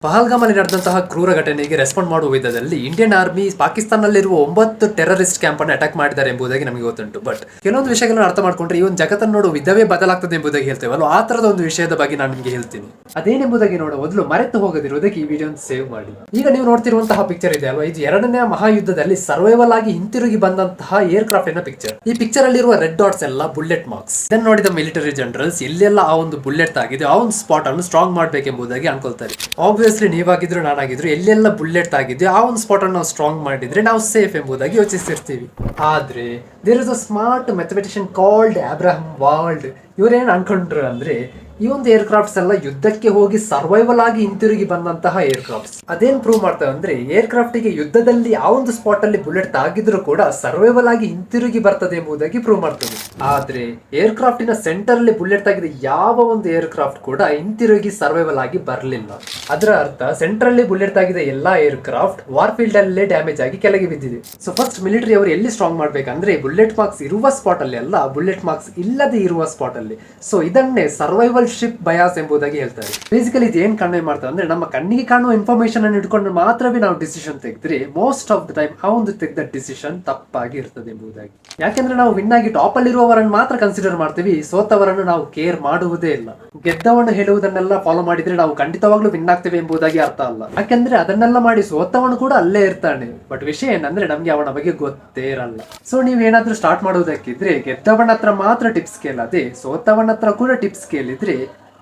ಪಹಲ್ಗಾಮಲ್ಲಿ ನಡೆದಂತಹ ಕ್ರೂರ ಘಟನೆಗೆ ರೆಸ್ಪಾಂಡ್ ಮಾಡುವ ವಿಧದಲ್ಲಿ ಇಂಡಿಯನ್ ಆರ್ಮಿ ಪಾಕಿಸ್ತಾನದಲ್ಲಿರುವ 9 ಟೆರರಿಸ್ಟ್ ಕ್ಯಾಂಪ್ ಅನ್ನು ಅಟ್ಯಾಕ್ ಮಾಡಿದ್ದಾರೆ ಎಂಬುದಾಗಿ ನಮಗೆ ಗೊತ್ತುಂಟು. ಬಟ್ ಕೆಲವೊಂದು ವಿಷಯಗಳನ್ನು ಅರ್ಥ ಮಾಡ್ಕೊಂಡ್ರೆ ಈ ಒಂದು ಜಗತ್ತನ್ನು ನೋಡುವ ವಿಧವೇ ಬದಲಾಗ್ತದೆ ಎಂಬುದಾಗಿ ಹೇಳ್ತೇವಲ್ಲ, ಆ ತರದ ಒಂದು ವಿಷಯದ ಬಗ್ಗೆ ನಾನು ನಿಮಗೆ ಹೇಳ್ತೀನಿ. ಅದೇನೆಂಬುದಾಗಿ ನೋಡುವ ಮೊದಲು ಮರೆತು ಹೋಗದಿರುವುದಕ್ಕೆ ಈ ವಿಡಿಯೋ ಸೇವ್ ಮಾಡಿ. ಈಗ ನೀವು ನೋಡ್ತಿರುವಂತಹ ಪಿಕ್ಚರ್ ಇದೆ ಅಲ್ವಾ, ಇದು 2ನೇ ಮಹಾಯುದ್ಧದಲ್ಲಿ ಸರ್ವೈವಲ್ ಆಗಿ ಹಿಂತಿರುಗಿ ಬಂದಂತಹ ಏರ್ ಕ್ರಾಫ್ಟ್ ನ ಪಿಕ್ಚರ್. ಈ ಪಿಕ್ಚರ್ ಅಲ್ಲಿರುವ ರೆಡ್ ಡಾಟ್ಸ್ ಎಲ್ಲ ಬುಲೆಟ್ ಮಾರ್ಕ್ಸ್. ಇದನ್ನು ನೋಡಿದ ಮಿಲಿಟರಿ ಜನರಲ್ಸ್ ಎಲ್ಲೆಲ್ಲ ಆ ಒಂದು ಬುಲೆಟ್ ಆಗಿದೆ ಆ ಒಂದು ಸ್ಪಾಟ್ ಅನ್ನು ಸ್ಟ್ರಾಂಗ್ ಮಾಡಬೇಕೆಂಬುದಾಗಿ ಅನ್ಕೊಳ್ತಾರೆ. ಆಬ್ವಿಯಸ್ಲಿ ನೀವಾಗಿದ್ರು ನಾನಾಗಿದ್ರು ಎಲ್ಲೆಲ್ಲ ಬುಲೆಟ್ ಆಗಿದೆ ಆ ಒಂದು ಸ್ಪಾಟ್ ಅನ್ನು ನಾವು ಸ್ಟ್ರಾಂಗ್ ಮಾಡಿದ್ರೆ ನಾವು ಸೇಫ್ ಎಂಬುದಾಗಿ ಯೋಚಿಸಿರ್ತೀವಿ. ಆದ್ರೆ there is a smart mathematician called Abraham Wald. ಇವರೇನ್ ಅನ್ಕೊಂಡ್ರು ಅಂದ್ರೆ ಈ ಒಂದು ಏರ್ ಕ್ರಾಫ್ಟ್ಸ್ ಎಲ್ಲ ಯುದ್ಧಕ್ಕೆ ಹೋಗಿ ಸರ್ವೈವಲ್ ಆಗಿ ಹಿಂತಿರುಗಿ ಬಂದಂತಹ ಏರ್ ಕ್ರಾಫ್ಟ್ಸ್. ಅದೇನ್ ಪ್ರೂವ್ ಮಾಡ್ತವೆ ಅಂದ್ರೆ ಏರ್ ಕ್ರಾಫ್ಟ್ ಗೆ ಯುದ್ಧದಲ್ಲಿ ಆ ಒಂದು ಸ್ಪಾಟ್ ಅಲ್ಲಿ ಬುಲೆಟ್ ತಾಗಿದ್ರು ಕೂಡ ಸರ್ವೈವಲ್ ಆಗಿ ಹಿಂತಿರುಗಿ ಬರ್ತದೆ ಎಂಬುದಾಗಿ ಪ್ರೂವ್ ಮಾಡ್ತದೆ. ಆದ್ರೆ ಏರ್ ಕ್ರಾಫ್ಟಿನ ಸೆಂಟರ್ ಅಲ್ಲಿ ಬುಲೆಟ್ ತಾಗಿದ ಯಾವ ಒಂದು ಏರ್ ಕ್ರಾಫ್ಟ್ ಕೂಡ ಹಿಂತಿರುಗಿ ಸರ್ವೈವಲ್ ಆಗಿ ಬರಲಿಲ್ಲ. ಅದರ ಅರ್ಥ ಸೆಂಟರ್ ಅಲ್ಲಿ ಬುಲೆಟ್ ತಾಗಿದ ಎಲ್ಲಾ ಏರ್ ಕ್ರಾಫ್ಟ್ ವಾರ್ ಫೀಲ್ಡ್ ಅಲ್ಲೇ ಡ್ಯಾಮೇಜ್ ಆಗಿ ಕೆಳಗೆ ಬಿದ್ದಿದೆ. ಸೊ ಫಸ್ಟ್ ಮಿಲಿಟರಿ ಅವರು ಎಲ್ಲಿ ಸ್ಟ್ರಾಂಗ್ ಮಾಡ್ಬೇಕಂದ್ರೆ ಬುಲೆಟ್ ಮಾರ್ಕ್ಸ್ ಇರುವ ಸ್ಪಾಟ್ ಅಲ್ಲಿ ಅಲ್ಲ, ಬುಲೆಟ್ ಮಾರ್ಕ್ಸ್ ಇಲ್ಲದೆ ಇರುವ ಸ್ಪಾಟ್ ಅಲ್ಲಿ. ಸೊ ಇದನ್ನೇ ಸರ್ವೈವಲ್ ಶಿಪ್ ಬಯಾಸ್ ಎಂಬುದಾಗಿ ಹೇಳ್ತಾರೆ. ಬೇಸಿಕಲಿ ಇದು ಏನ್ ಕನ್ವೆ ಮಾಡ್ತಾರೆ ಅಂದ್ರೆ ನಮ್ಮ ಕಣ್ಣಿಗೆ ಕಾಣುವ ಇನ್ಫಾರ್ಮೇಶನ್ ಅನ್ನು ಇಟ್ಕೊಂಡು ಮಾತ್ರವೇ ನಾವು ಡಿಸಿಷನ್ ತೆಗೆದ್ರೆ ಮೋಸ್ಟ್ ಆಫ್ ದ ಟೈಮ್ ಆ ಒಂದು ತೆಗೆದ ಡಿಸಿಷನ್ ತಪ್ಪಾಗಿ ಇರ್ತದೆ ಎಂಬುದಾಗಿ. ಯಾಕೆಂದ್ರೆ ನಾವು ವಿನ್ ಆಗಿ ಟಾಪ್ ಅಲ್ಲಿರುವವರನ್ನು ಮಾತ್ರ ಕನ್ಸಿಡರ್ ಮಾಡ್ತೀವಿ, ಸೋತವರನ್ನು ನಾವು ಕೇರ್ ಮಾಡುವುದೇ ಇಲ್ಲ. ಗೆದ್ದವನು ಹೇಳುವುದನ್ನೆಲ್ಲ ಫಾಲೋ ಮಾಡಿದ್ರೆ ನಾವು ಖಂಡಿತವಾಗ್ಲೂ ವಿನ್ ಆಗ್ತೇವೆ ಎಂಬುದಾಗಿ ಅರ್ಥ ಅಲ್ಲ. ಯಾಕೆಂದ್ರೆ ಅದನ್ನೆಲ್ಲ ಮಾಡಿ ಸೋತವನು ಕೂಡ ಅಲ್ಲೇ ಇರ್ತಾನೆ. ಬಟ್ ವಿಷಯ ಏನಂದ್ರೆ ನಮ್ಗೆ ಅವನ ಬಗ್ಗೆ ಗೊತ್ತೇ ಇರಲ್ಲ. ಸೊ ನೀವೇನಾದ್ರೂ ಸ್ಟಾರ್ಟ್ ಮಾಡುವುದಕ್ಕಿದ್ರೆ ಗೆದ್ದವನ ಹತ್ರ ಮಾತ್ರ ಟಿಪ್ಸ್ ಕೇಳದೆ ಸೋತವನ ಹತ್ರ ಕೂಡ ಟಿಪ್ಸ್ ಕೇಳಿದ್ರೆ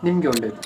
ನಿಮ್ಗೆ ಒಳ್ಳೇದು.